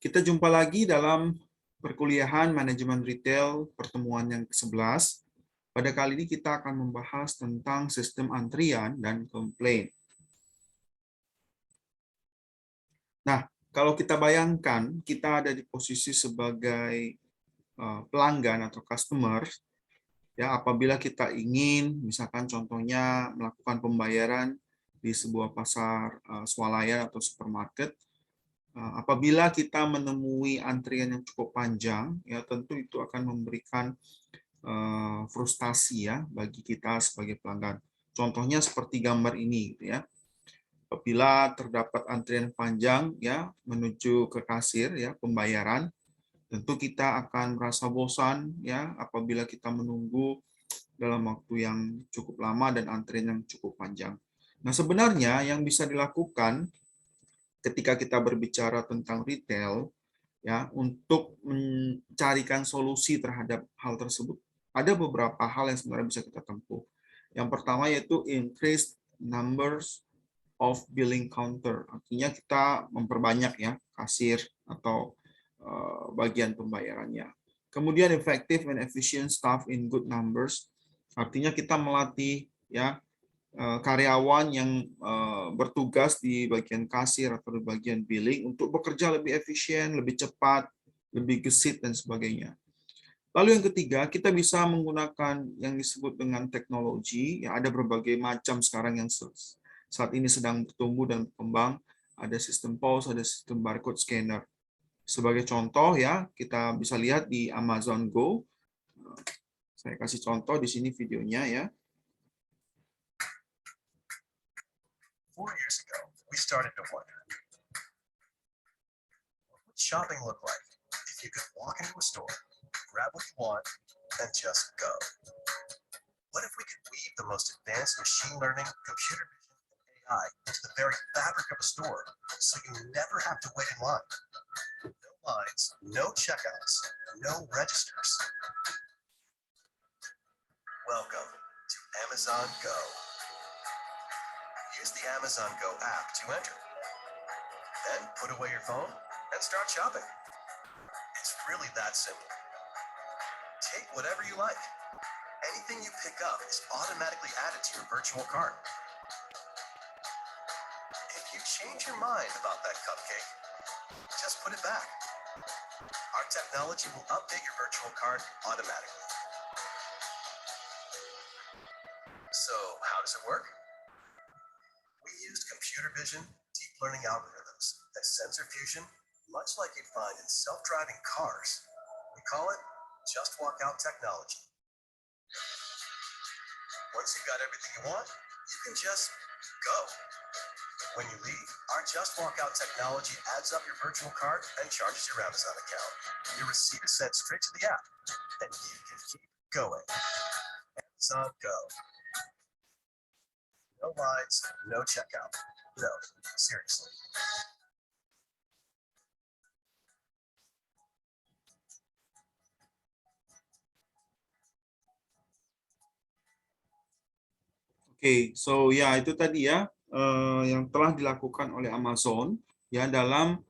Kita jumpa lagi dalam perkuliahan manajemen retail pertemuan yang ke-11. Pada kali ini kita akan membahas tentang sistem antrian dan komplain. Nah, kalau kita bayangkan kita ada di posisi sebagai pelanggan atau customer, ya apabila kita ingin misalkan contohnya melakukan pembayaran di sebuah pasar swalayan atau supermarket. Apabila kita menemui antrian yang cukup panjang, ya tentu itu akan memberikan frustasi ya bagi kita sebagai pelanggan. Contohnya seperti gambar ini, gitu ya. Apabila terdapat antrian panjang ya menuju ke kasir ya pembayaran, tentu kita akan merasa bosan ya apabila kita menunggu dalam waktu yang cukup lama dan antrian yang cukup panjang. Nah, sebenarnya yang bisa dilakukan ketika kita berbicara tentang retail, ya untuk mencarikan solusi terhadap hal tersebut, ada beberapa hal yang sebenarnya bisa kita tempuh. Yang pertama yaitu increase numbers of billing counter, artinya kita memperbanyak ya kasir atau bagian pembayarannya. Kemudian effective and efficient staff in good numbers, artinya kita melatih ya karyawan yang bertugas di bagian kasir atau di bagian billing untuk bekerja lebih efisien, lebih cepat, lebih gesit, dan sebagainya. Lalu yang ketiga, kita bisa menggunakan yang disebut dengan teknologi. Ya, ada berbagai macam sekarang yang saat ini sedang bertumbuh dan berkembang. Ada sistem POS, ada sistem barcode scanner. Sebagai contoh ya, kita bisa lihat di Amazon Go. Saya kasih contoh di sini videonya ya. 4 years ago, we started to wonder, what would shopping look like if you could walk into a store, grab what you want, and just go? What if we could weave the most advanced machine learning, computer vision, and AI into the very fabric of a store, so you never have to wait in line? No lines, no checkouts, no registers. Welcome to Amazon Go. Use the Amazon Go app to enter. Then put away your phone and start shopping. It's really that simple. Take whatever you like. Anything you pick up is automatically added to your virtual cart. If you change your mind about that cupcake, just put it back. Our technology will update your virtual cart automatically. So, how does it work? We used computer vision, deep learning algorithms, and sensor fusion, much like you'd find in self-driving cars. We call it Just Walk Out technology. Once you've got everything you want, you can just go. When you leave, our Just Walk Out technology adds up your virtual cart and charges your Amazon account. Your receipt is sent straight to the app, and you can keep going. Amazon Go. No lines, no checkout. No, seriously. Oke, so ya itu tadi ya yang telah dilakukan oleh Amazon ya dalam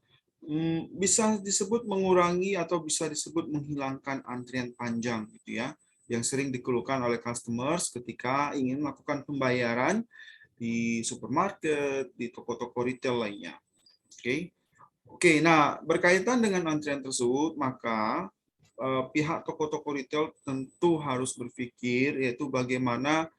bisa disebut mengurangi atau bisa disebut menghilangkan antrian panjang gitu ya yang sering dikeluhkan oleh customers ketika ingin melakukan pembayaran di supermarket, di toko-toko retail lainnya. Oke. Oke, nah berkaitan dengan antrian tersebut, maka pihak toko-toko retail tentu harus berpikir yaitu bagaimana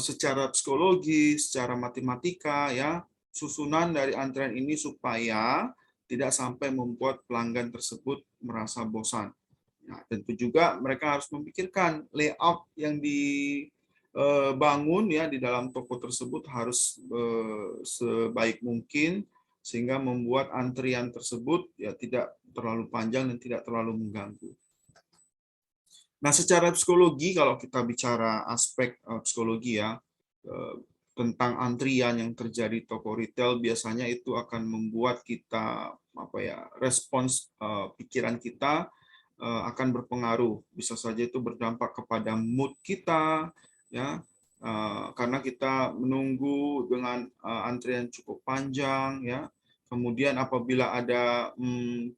secara psikologi, secara matematika ya, susunan dari antrian ini supaya tidak sampai membuat pelanggan tersebut merasa bosan. Nah, tentu juga mereka harus memikirkan layout yang dibangun ya di dalam toko tersebut harus sebaik mungkin sehingga membuat antrian tersebut ya tidak terlalu panjang dan tidak terlalu mengganggu. Nah, secara psikologi kalau kita bicara aspek psikologi ya tentang antrian yang terjadi di toko retail biasanya itu akan membuat kita respons pikiran kita akan berpengaruh, bisa saja itu berdampak kepada mood kita ya karena kita menunggu dengan antrian cukup panjang ya Kemudian apabila ada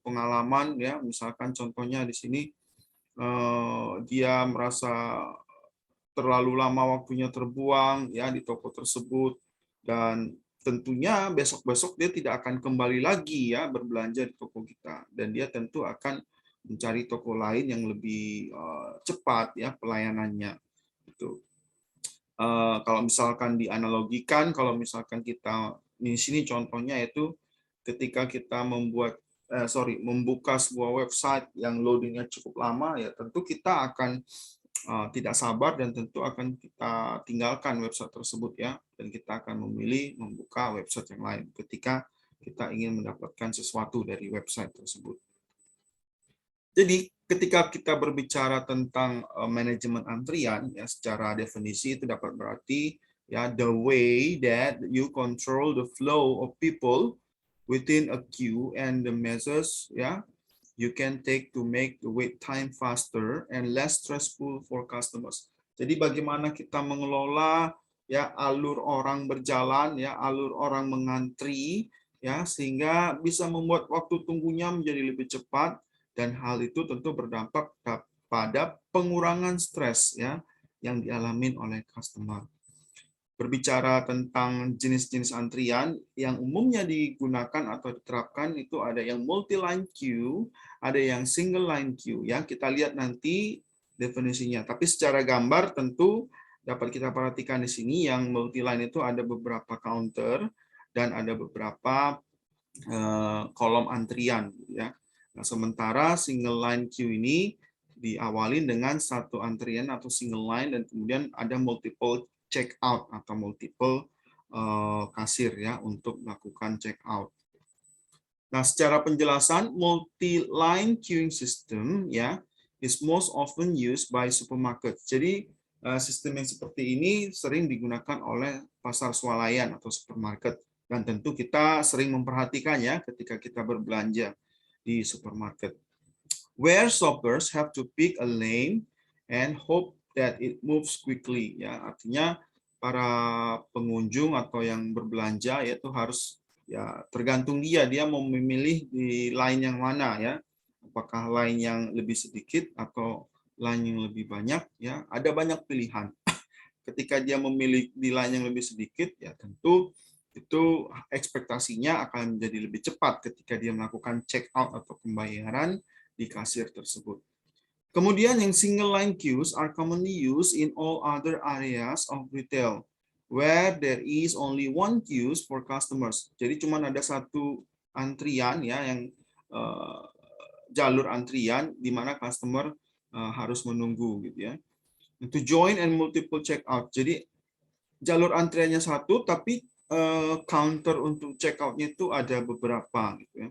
pengalaman, ya, misalkan contohnya di sini dia merasa terlalu lama waktunya terbuang ya di toko tersebut, dan tentunya besok-besok dia tidak akan kembali lagi ya berbelanja di toko kita, dan dia tentu akan mencari toko lain yang lebih cepat ya pelayanannya. Itu kalau misalkan dianalogikan, kalau misalkan kita di sini contohnya itu ketika kita membuka sebuah website yang loadingnya cukup lama, ya tentu kita akan tidak sabar dan tentu akan kita tinggalkan website tersebut ya, dan kita akan memilih membuka website yang lain ketika kita ingin mendapatkan sesuatu dari website tersebut. Jadi ketika kita berbicara tentang manajemen antrian ya, secara definisi itu dapat berarti ya the way that you control the flow of people within a queue and the measures ya you can take to make the wait time faster and less stressful for customers. Jadi bagaimana kita mengelola ya alur orang berjalan ya, alur orang mengantri ya, sehingga bisa membuat waktu tunggunya menjadi lebih cepat, dan hal itu tentu berdampak pada pengurangan stres ya yang dialami oleh customer. Berbicara tentang jenis-jenis antrian yang umumnya digunakan atau diterapkan, itu ada yang multi-line queue, ada yang single line queue ya. Kita lihat nanti definisinya. Tapi secara gambar tentu dapat kita perhatikan di sini yang multi-line itu ada beberapa counter dan ada beberapa kolom antrian ya. Nah, sementara single line queue ini diawali dengan satu antrian atau single line, dan kemudian ada multiple check out atau multiple kasir ya untuk melakukan check out. Nah, secara penjelasan, multi-line queuing system ya is most often used by supermarket. Jadi sistem yang seperti ini sering digunakan oleh pasar swalayan atau supermarket, dan tentu kita sering memperhatikannya ketika kita berbelanja di supermarket. Where shoppers have to pick a lane and hope that it moves quickly ya, artinya para pengunjung atau yang berbelanja yaitu harus ya tergantung dia mau memilih di line yang mana ya, apakah line yang lebih sedikit atau line yang lebih banyak ya, ada banyak pilihan. Ketika dia memilih di line yang lebih sedikit ya tentu itu ekspektasinya akan menjadi lebih cepat ketika dia melakukan check out atau pembayaran di kasir tersebut. Kemudian yang single line queues are commonly used in all other areas of retail where there is only one queues for customers. Jadi cuma ada satu antrian ya, yang jalur antrian di mana customer harus menunggu gitu ya. To join and multiple check out. Jadi jalur antriannya satu tapi counter untuk check out-nya itu ada beberapa gitu ya.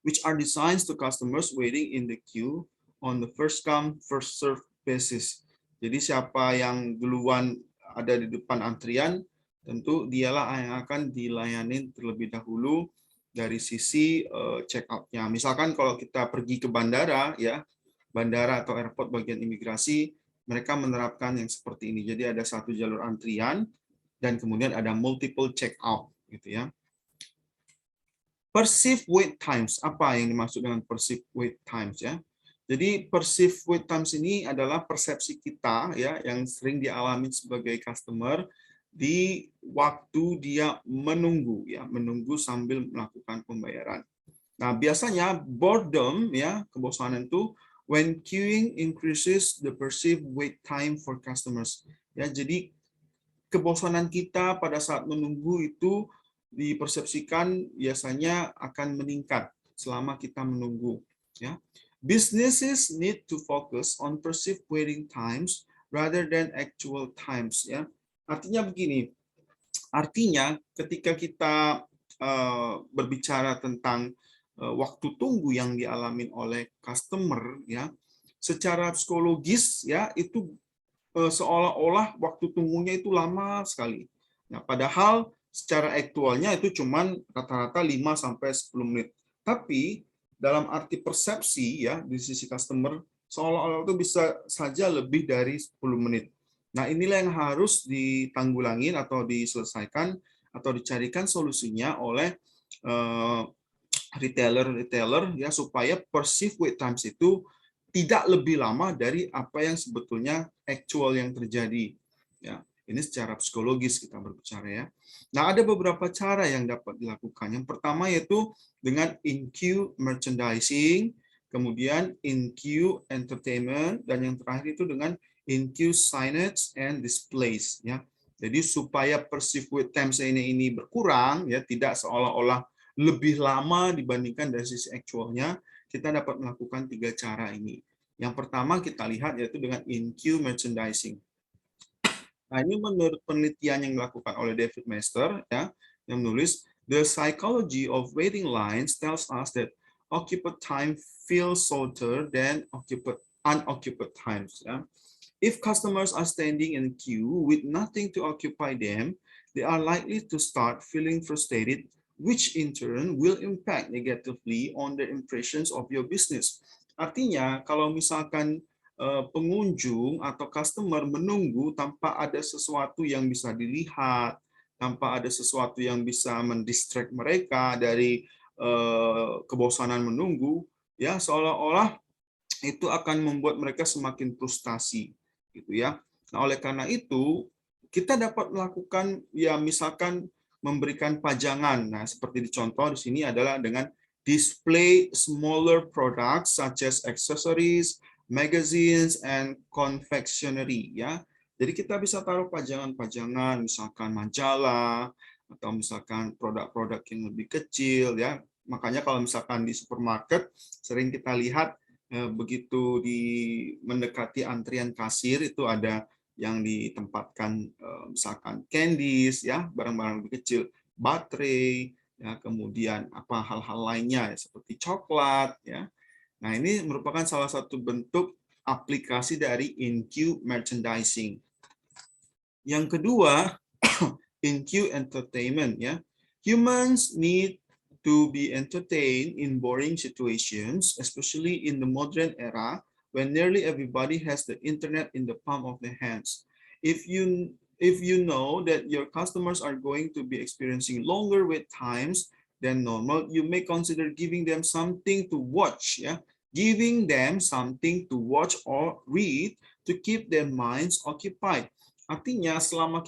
Which are designed to customers waiting in the queue on the first come first serve basis. Jadi siapa yang duluan ada di depan antrian, tentu dialah yang akan dilayani terlebih dahulu dari sisi check out-nya. Misalkan kalau kita pergi ke bandara ya, bandara atau airport bagian imigrasi, mereka menerapkan yang seperti ini. Jadi ada satu jalur antrian dan kemudian ada multiple check out gitu ya. Perceived wait times, apa yang dimaksud dengan perceived wait times ya? Jadi perceived wait times ini adalah persepsi kita ya yang sering dialami sebagai customer di waktu dia menunggu ya, menunggu sambil melakukan pembayaran. Nah, biasanya boredom ya, kebosanan itu when queuing increases the perceived wait time for customers. Ya, jadi kebosanan kita pada saat menunggu itu dipersepsikan biasanya akan meningkat selama kita menunggu ya. Businesses need to focus on perceived waiting times rather than actual times ya. Artinya begini. Artinya ketika kita berbicara tentang waktu tunggu yang dialami oleh customer ya, secara psikologis ya itu seolah-olah waktu tunggunya itu lama sekali. Nah, padahal secara aktualnya itu cuman rata-rata 5 sampai 10 menit. Tapi dalam arti persepsi ya di sisi customer seolah-olah itu bisa saja lebih dari 10 menit. Nah, inilah yang harus ditanggulangin atau diselesaikan atau dicarikan solusinya oleh retailer ya, supaya perceived wait times itu tidak lebih lama dari apa yang sebetulnya actual yang terjadi. Ya, ini secara psikologis kita berbicara ya. Nah, ada beberapa cara yang dapat dilakukan. Yang pertama yaitu dengan in-queue merchandising, kemudian in-queue entertainment, dan yang terakhir itu dengan in-queue signage and displays ya. Jadi supaya perceived wait times ini berkurang ya, tidak seolah-olah lebih lama dibandingkan dari sisi actualnya, kita dapat melakukan 3 cara ini. Yang pertama kita lihat yaitu dengan in-queue merchandising. Nah, ini menurut penelitian yang dilakukan oleh David Mester ya, yang menulis The psychology of waiting lines tells us that occupied time feels shorter than unoccupied times ya. If customers are standing in queue with nothing to occupy them, they are likely to start feeling frustrated, which in turn will impact negatively on the impressions of your business. Artinya, kalau misalkan pengunjung atau customer menunggu tanpa ada sesuatu yang bisa dilihat, tanpa ada sesuatu yang bisa mendistract mereka dari kebosanan menunggu, ya seolah-olah itu akan membuat mereka semakin frustasi, gitu ya. Nah, oleh karena itu kita dapat melakukan ya misalkan memberikan pajangan. Nah, seperti dicontoh di sini adalah dengan display smaller products such as accessories, magazines, and confectionery ya. Jadi kita bisa taruh pajangan-pajangan, misalkan majalah atau misalkan produk-produk yang lebih kecil ya. Makanya kalau misalkan di supermarket sering kita lihat begitu mendekati antrian kasir itu ada yang ditempatkan misalkan candies ya, barang-barang lebih kecil, baterai ya, kemudian apa hal-hal lainnya ya, seperti coklat ya. Nah, ini merupakan salah satu bentuk aplikasi dari in-queue merchandising. Yang kedua, in-queue entertainment ya. Humans need to be entertained in boring situations, especially in the modern era when nearly everybody has the internet in the palm of their hands. If you know that your customers are going to be experiencing longer wait times than normal, you may consider giving them something to watch ya. Giving them something to watch or read to keep their minds occupied. Artinya selama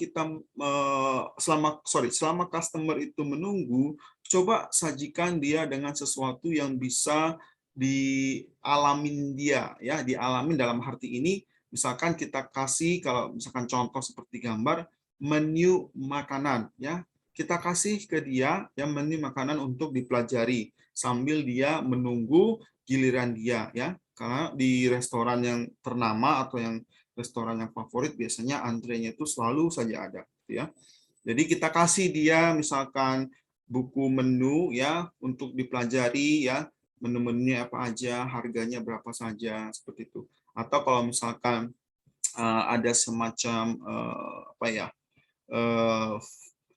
selama customer itu menunggu, coba sajikan dia dengan sesuatu yang bisa dialamin dia ya, dialamin dalam arti ini misalkan kita kasih, kalau misalkan contoh seperti gambar menu makanan ya, kita kasih ke dia yang menu makanan untuk dipelajari sambil dia menunggu giliran dia ya, karena di restoran yang ternama atau yang restoran yang favorit biasanya antrenya itu selalu saja ada ya. Jadi kita kasih dia misalkan buku menu ya untuk dipelajari ya, menu-menunya apa aja, harganya berapa saja, seperti itu. Atau kalau misalkan ada semacam apa ya,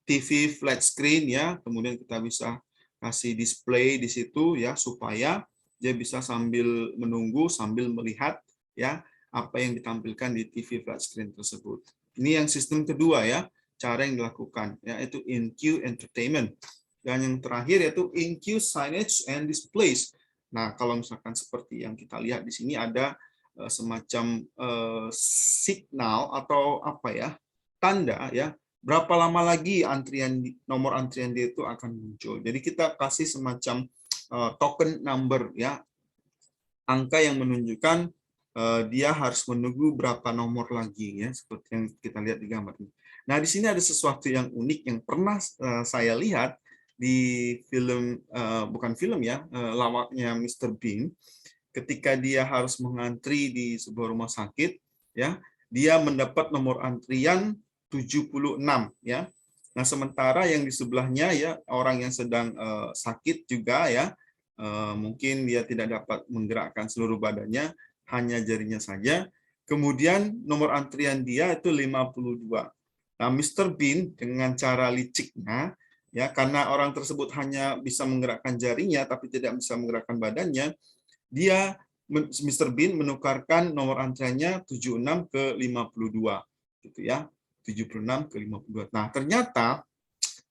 TV flat screen ya, kemudian kita bisa kasih display di situ ya, supaya dia bisa sambil menunggu sambil melihat ya apa yang ditampilkan di TV flat screen tersebut. Ini yang sistem kedua ya, cara yang dilakukan yaitu in-queue entertainment. Dan yang terakhir yaitu in-queue signage and displays. Nah, kalau misalkan seperti yang kita lihat di sini ada semacam signal atau apa ya, tanda ya, berapa lama lagi nomor antrian dia itu akan muncul. Jadi kita kasih semacam token number ya, angka yang menunjukkan dia harus menunggu berapa nomor lagi ya, seperti yang kita lihat di gambar ini. Nah, di sini ada sesuatu yang unik yang pernah saya lihat di film, bukan film ya, lawaknya Mr. Bean. Ketika dia harus mengantri di sebuah rumah sakit ya, dia mendapat nomor antrian 76 ya. Nah, sementara yang di sebelahnya ya orang yang sedang sakit juga ya, mungkin dia tidak dapat menggerakkan seluruh badannya, hanya jarinya saja. Kemudian nomor antrian dia itu 52. Nah, Mr. Bean dengan cara liciknya ya, karena orang tersebut hanya bisa menggerakkan jarinya tapi tidak bisa menggerakkan badannya, dia Mr. Bean menukarkan nomor antriannya 76 ke 52 gitu ya. 76 ke 52. Nah, ternyata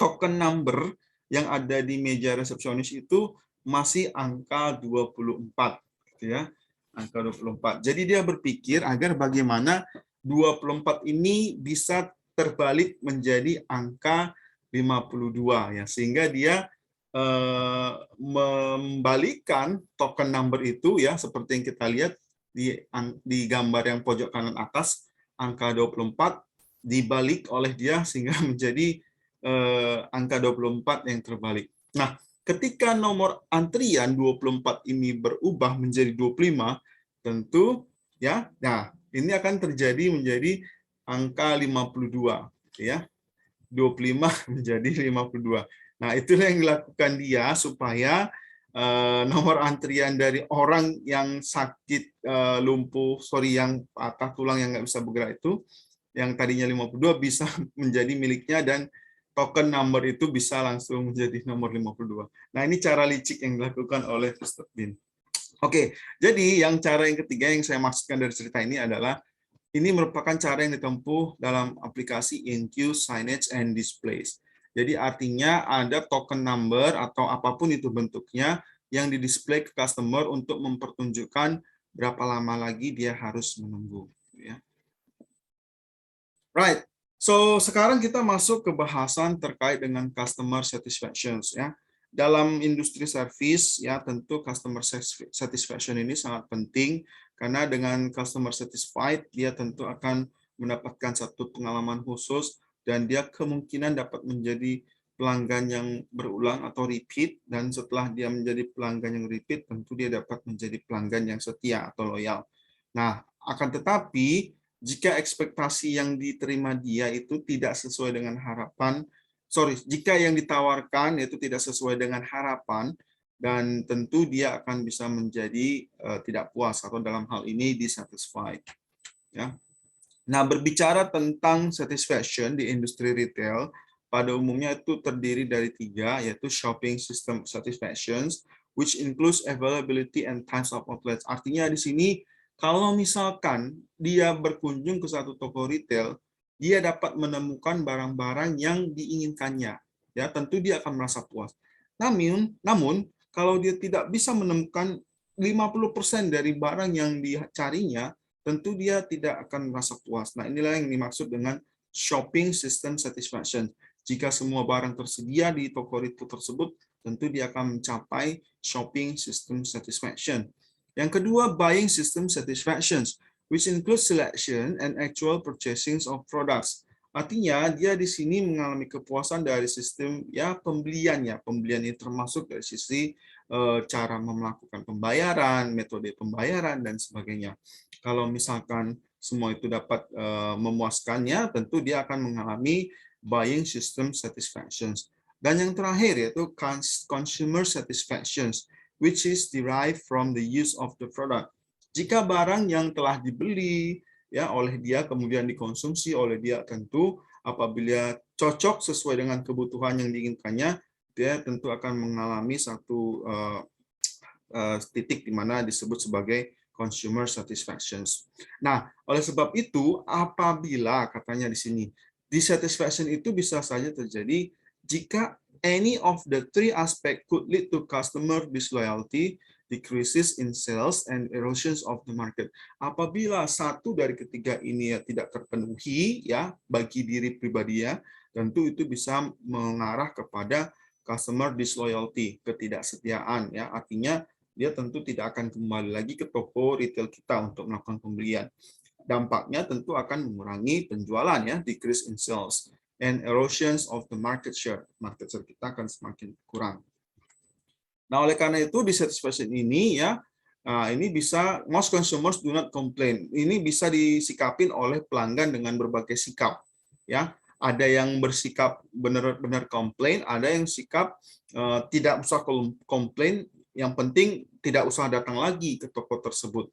token number yang ada di meja resepsionis itu masih angka 24, gitu ya. Angka 24. Jadi dia berpikir agar bagaimana 24 ini bisa terbalik menjadi angka 52 ya, sehingga dia membalikkan token number itu ya, seperti yang kita lihat di gambar yang pojok kanan atas, angka 24 dibalik oleh dia sehingga menjadi angka 24 yang terbalik. Nah, ketika nomor antrian 24 ini berubah menjadi 25, tentu ya, nah ini akan terjadi menjadi angka 52 ya. 25 menjadi 52. Nah, itulah yang dilakukan dia supaya nomor antrian dari orang yang sakit yang patah tulang yang nggak bisa bergerak itu, yang tadinya 52 bisa menjadi miliknya dan token number itu bisa langsung menjadi nomor 52. Nah, ini cara licik yang dilakukan oleh Mr. Bean. Oke, jadi cara yang ketiga yang saya maksudkan dari cerita ini adalah ini merupakan cara yang ditempuh dalam aplikasi InQ, Signage, and Displays. Jadi artinya ada token number atau apapun itu bentuknya yang didisplay ke customer untuk mempertunjukkan berapa lama lagi dia harus menunggu. Ya. Right. So sekarang kita masuk ke bahasan terkait dengan customer satisfaction. Ya. Dalam industri service, ya tentu customer satisfaction ini sangat penting karena dengan customer satisfied dia tentu akan mendapatkan satu pengalaman khusus dan dia kemungkinan dapat menjadi pelanggan yang berulang atau repeat, dan setelah dia menjadi pelanggan yang repeat tentu dia dapat menjadi pelanggan yang setia atau loyal. Nah, akan tetapi jika ekspektasi yang diterima dia itu tidak sesuai dengan harapan, jika yang ditawarkan itu tidak sesuai dengan harapan, dan tentu dia akan bisa menjadi tidak puas atau dalam hal ini dissatisfied. Ya. Nah, berbicara tentang satisfaction di industri retail, pada umumnya itu terdiri dari 3, yaitu shopping system satisfactions, which includes availability and times of outlets. Artinya di sini, kalau misalkan dia berkunjung ke satu toko retail, dia dapat menemukan barang-barang yang diinginkannya. Ya, tentu dia akan merasa puas. Namun kalau dia tidak bisa menemukan 50% dari barang yang dicarinya, tentu dia tidak akan merasa puas. Nah, inilah yang dimaksud dengan shopping system satisfaction. Jika semua barang tersedia di toko retail tersebut, tentu dia akan mencapai shopping system satisfaction. Yang kedua, buying system satisfaction, which includes selection and actual purchasing of products. Artinya dia di sini mengalami kepuasan dari sistem pembelian ya. Pembelian ini termasuk dari sisi cara melakukan pembayaran, metode pembayaran dan sebagainya. Kalau misalkan semua itu dapat memuaskannya, tentu dia akan mengalami buying system satisfactions. Dan yang terakhir yaitu consumer satisfactions, which is derived from the use of the product. Jika barang yang telah dibeli oleh dia kemudian dikonsumsi oleh dia, tentu apabila cocok sesuai dengan kebutuhan yang diinginkannya, dia tentu akan mengalami satu titik di mana disebut sebagai consumer satisfactions. Nah, oleh sebab itu, apabila katanya di sini, dissatisfaction itu bisa saja terjadi jika any of the 3 aspect could lead to customer disloyalty, decreases in sales, and erosions of the market. Apabila satu dari ketiga ini tidak terpenuhi bagi diri pribadi tentu itu bisa mengarah kepada customer disloyalty, ketidaksetiaan artinya dia tentu tidak akan kembali lagi ke toko retail kita untuk melakukan pembelian. Dampaknya tentu akan mengurangi penjualan decrease in sales and erosions of the market share. Market share kita akan semakin kurang. Nah, oleh karena itu dissatisfaction ini ini bisa most consumers do not complain. Ini bisa disikapin oleh pelanggan dengan berbagai sikap Ada yang bersikap benar-benar komplain, ada yang sikap tidak usah komplain, yang penting tidak usah datang lagi ke toko tersebut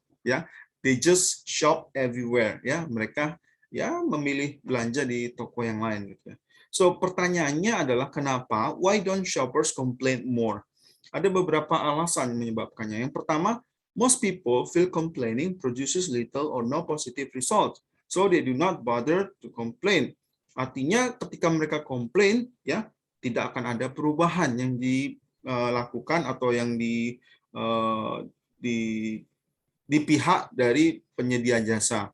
They just shop everywhere Mereka memilih belanja di toko yang lain gitu. So pertanyaannya adalah kenapa? Why don't shoppers complain more? Ada beberapa alasan yang menyebabkannya. Yang pertama, most people feel complaining produces little or no positive result, so they do not bother to complain. Artinya ketika mereka komplain tidak akan ada perubahan yang dilakukan atau yang di di pihak dari penyedia jasa.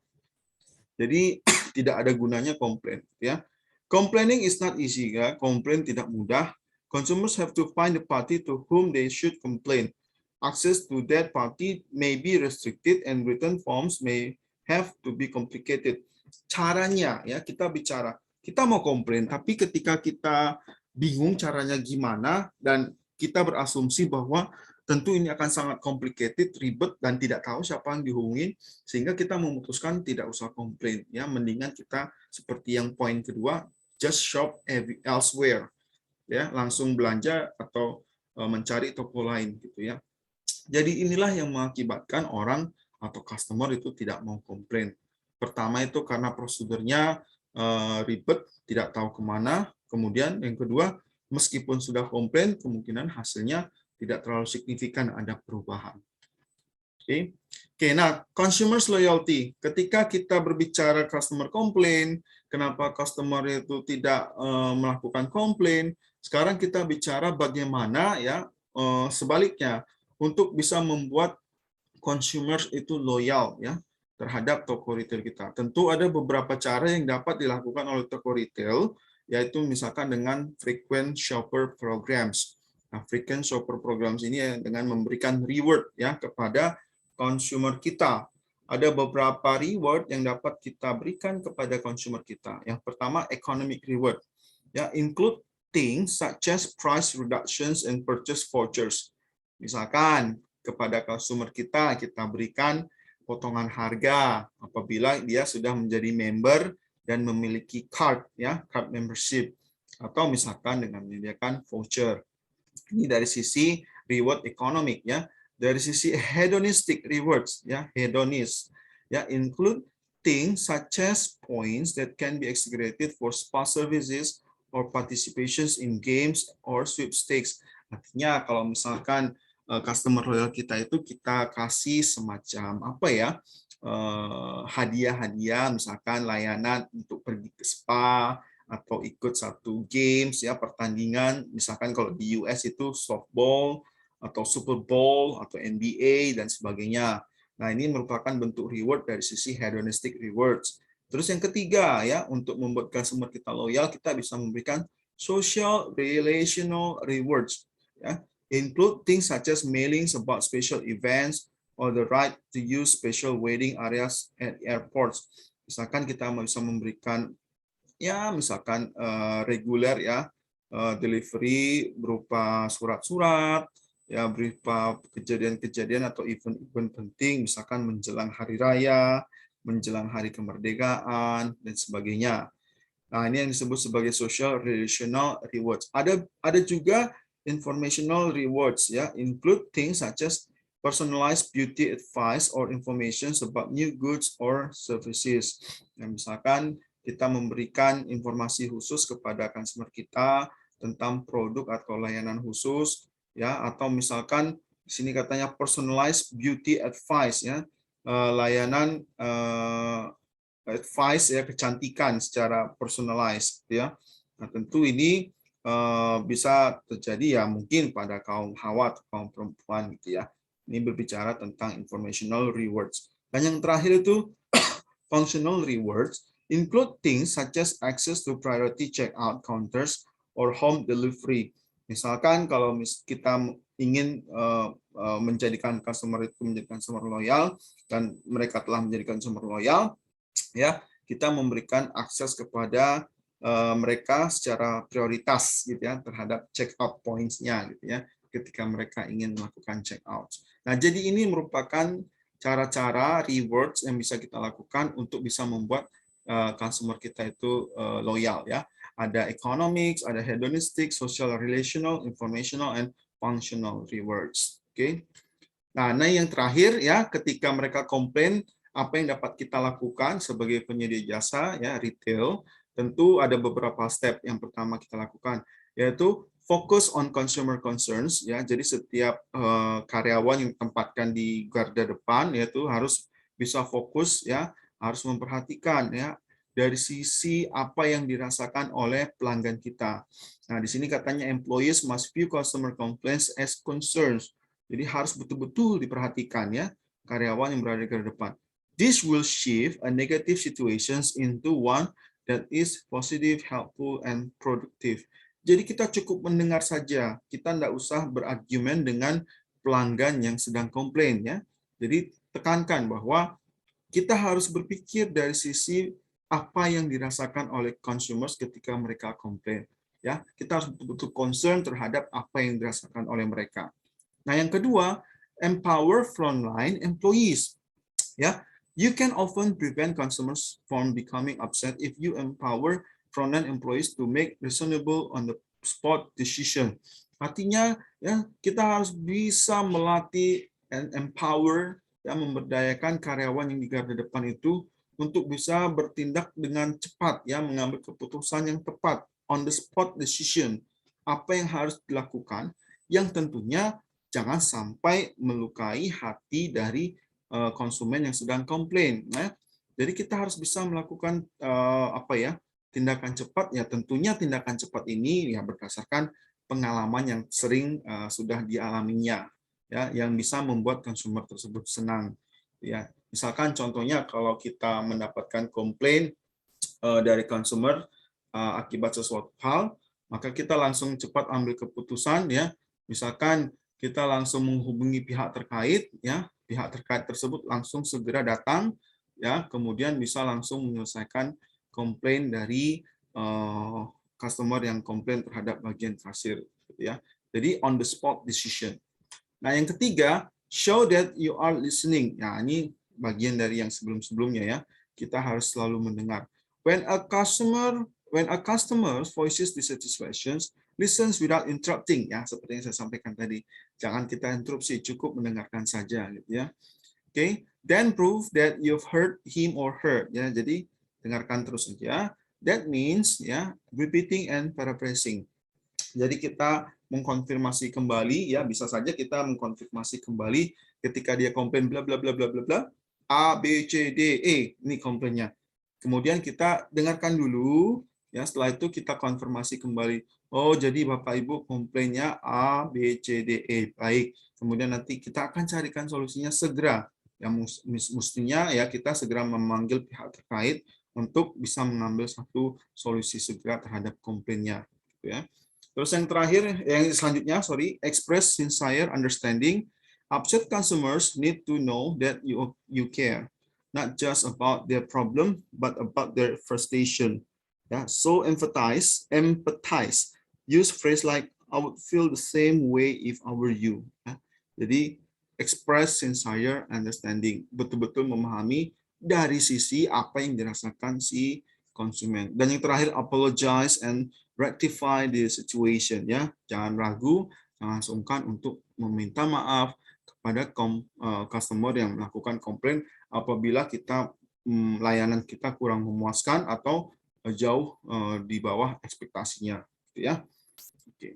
Jadi tidak ada gunanya komplain, ya. Complaining is not easy, ya. Komplain tidak mudah. Consumers have to find the party to whom they should complain. Access to that party may be restricted and written forms may have to be complicated. Caranya, ya, kita bicara, kita mau komplain, tapi ketika kita bingung caranya gimana dan kita berasumsi bahwa tentu ini akan sangat complicated, ribet, dan tidak tahu siapa yang dihubungin, sehingga kita memutuskan tidak usah komplain. Ya, mendingan kita seperti yang poin kedua, just shop elsewhere. Ya, langsung belanja atau mencari toko lain gitu ya. Jadi inilah yang mengakibatkan orang atau customer itu tidak mau komplain. Pertama itu karena prosedurnya ribet, tidak tahu kemana. Kemudian yang kedua, meskipun sudah komplain, kemungkinan hasilnya tidak terlalu signifikan ada perubahan. Oke, nah consumers loyalty. Ketika kita berbicara customer complaint, kenapa customer itu tidak melakukan komplain? Sekarang kita bicara bagaimana ya sebaliknya untuk bisa membuat consumers itu loyal ya terhadap toko retail kita. Tentu ada beberapa cara yang dapat dilakukan oleh toko retail, yaitu misalkan dengan frequent shopper programs. Nah, frequent shopper programs ini dengan memberikan reward ya kepada consumer kita. Ada beberapa reward yang dapat kita berikan kepada consumer kita. Yang pertama, economic reward. Ya, include things such as price reductions and purchase vouchers. Misalkan kepada consumer kita berikan potongan harga apabila dia sudah menjadi member dan memiliki card ya, card membership, atau misalkan dengan menyediakan voucher. Ini dari sisi reward economic ya. Dari sisi hedonistic rewards ya, hedonist ya, include things such as points that can be exaggerated for spa services or participations in games or sweepstakes. Artinya kalau misalkan customer loyal kita itu kita kasih semacam apa ya, hadiah-hadiah, misalkan layanan untuk pergi ke spa atau ikut satu games ya, pertandingan, misalkan kalau di US itu softball atau Super Bowl atau NBA dan sebagainya. Nah, ini merupakan bentuk reward dari sisi hedonistic rewards. Terus yang ketiga ya, untuk membuat customer kita loyal, kita bisa memberikan social relational rewards ya. Include things such as mailings about special events or the right to use special waiting areas at airports. Misalkan kita bisa memberikan ya misalkan reguler ya delivery berupa surat-surat ya, berupa kejadian-kejadian atau event-event penting, misalkan menjelang hari raya, menjelang hari kemerdekaan dan sebagainya. Nah, ini yang disebut sebagai social relational rewards. Ada juga informational rewards ya, include things such as personalized beauty advice or information about new goods or services. Nah, misalkan kita memberikan informasi khusus kepada customer kita tentang produk atau layanan khusus ya, atau misalkan di sini katanya personalized beauty advice ya, layanan advice ya kecantikan secara personalized ya. Nah, tentu ini bisa terjadi ya mungkin pada kaum hawa atau kaum perempuan gitu ya. Ini berbicara tentang informational rewards. Dan yang terakhir itu functional rewards, include things such as access to priority checkout counters or home delivery. Misalkan kalau kita ingin menjadikan customer itu menjadi customer loyal dan mereka telah menjadi customer loyal, ya kita memberikan akses kepada mereka secara prioritas gitu ya terhadap checkout points-nya gitu ya ketika mereka ingin melakukan checkout. Nah, jadi ini merupakan cara-cara rewards yang bisa kita lakukan untuk bisa membuat customer kita itu loyal ya. Ada economics, ada hedonistic, social relational, informational, and functional rewards. Oke. Nah, yang terakhir ya, ketika mereka komplain, apa yang dapat kita lakukan sebagai penyedia jasa ya retail, tentu ada beberapa step. Yang pertama kita lakukan yaitu fokus on consumer concerns ya. Jadi setiap karyawan yang ditempatkan di garda depan yaitu harus bisa fokus ya, harus memperhatikan ya dari sisi apa yang dirasakan oleh pelanggan kita. Nah, di sini katanya employees must view customer complaints as concerns. Jadi harus betul-betul diperhatikan ya karyawan yang berada di garda depan. This will shift a negative situations into one that is positive, helpful, and productive. Jadi kita cukup mendengar saja, kita tidak usah berargumen dengan pelanggan yang sedang komplain ya. Jadi tekankan bahwa kita harus berpikir dari sisi apa yang dirasakan oleh consumers ketika mereka komplain. Ya, kita harus betul-betul concern terhadap apa yang dirasakan oleh mereka. Nah, yang kedua, empower frontline employees. Ya, you can often prevent consumers from becoming upset if you empower frontline employees to make reasonable on the spot decision. Artinya, ya kita harus bisa melatih and empower, ya memberdayakan karyawan yang di garda depan itu untuk bisa bertindak dengan cepat, ya mengambil keputusan yang tepat on the spot decision. Apa yang harus dilakukan, yang tentunya jangan sampai melukai hati dari konsumen yang sedang komplain. Nah, jadi kita harus bisa melakukan tindakan cepat. Ya tentunya tindakan cepat ini ya berdasarkan pengalaman yang sering sudah dialaminya, ya yang bisa membuat konsumen tersebut senang. Ya misalkan contohnya kalau kita mendapatkan komplain dari konsumer akibat sesuatu hal, maka kita langsung cepat ambil keputusan ya. Misalkan kita langsung menghubungi pihak terkait ya, pihak terkait tersebut langsung segera datang ya, kemudian bisa langsung menyelesaikan komplain dari customer yang komplain terhadap bagian kasir gitu ya. Jadi on the spot decision. Nah, yang ketiga, show that you are listening. Nah, ini bagian dari yang sebelum-sebelumnya ya. Kita harus selalu mendengar. When a customer voices dissatisfactions, listens without interrupting, ya seperti yang saya sampaikan tadi. Jangan kita interupsi, cukup mendengarkan saja gitu ya. Okay, then prove that you've heard him or her, ya. Jadi dengarkan terus saja. That means ya repeating and paraphrasing. Jadi kita mengkonfirmasi kembali, ya bisa saja kita mengkonfirmasi kembali ketika dia komplain bla bla bla bla bla bla A B C D E, ini komplainnya. Kemudian kita dengarkan dulu, ya setelah itu kita konfirmasi kembali. Oh jadi Bapak Ibu komplainnya A B C D E, baik. Kemudian nanti kita akan carikan solusinya segera. Yang mestinya ya kita segera memanggil pihak terkait untuk bisa mengambil satu solusi segera terhadap komplainnya, gitu ya. Terus yang terakhir, yang selanjutnya, express sincere understanding. Upset consumers need to know that you care, not just about their problem, but about their frustration. Yeah, so empathize. Use phrase like, I would feel the same way if I were you. Ya. Jadi, express sincere understanding. Betul-betul memahami dari sisi apa yang dirasakan si konsumen. Dan yang terakhir, apologize and rectify the situation, ya. Jangan ragu, jangan sungkan untuk meminta maaf kepada customer yang melakukan komplain apabila kita layanan kita kurang memuaskan atau jauh di bawah ekspektasinya, gitu ya. Oke.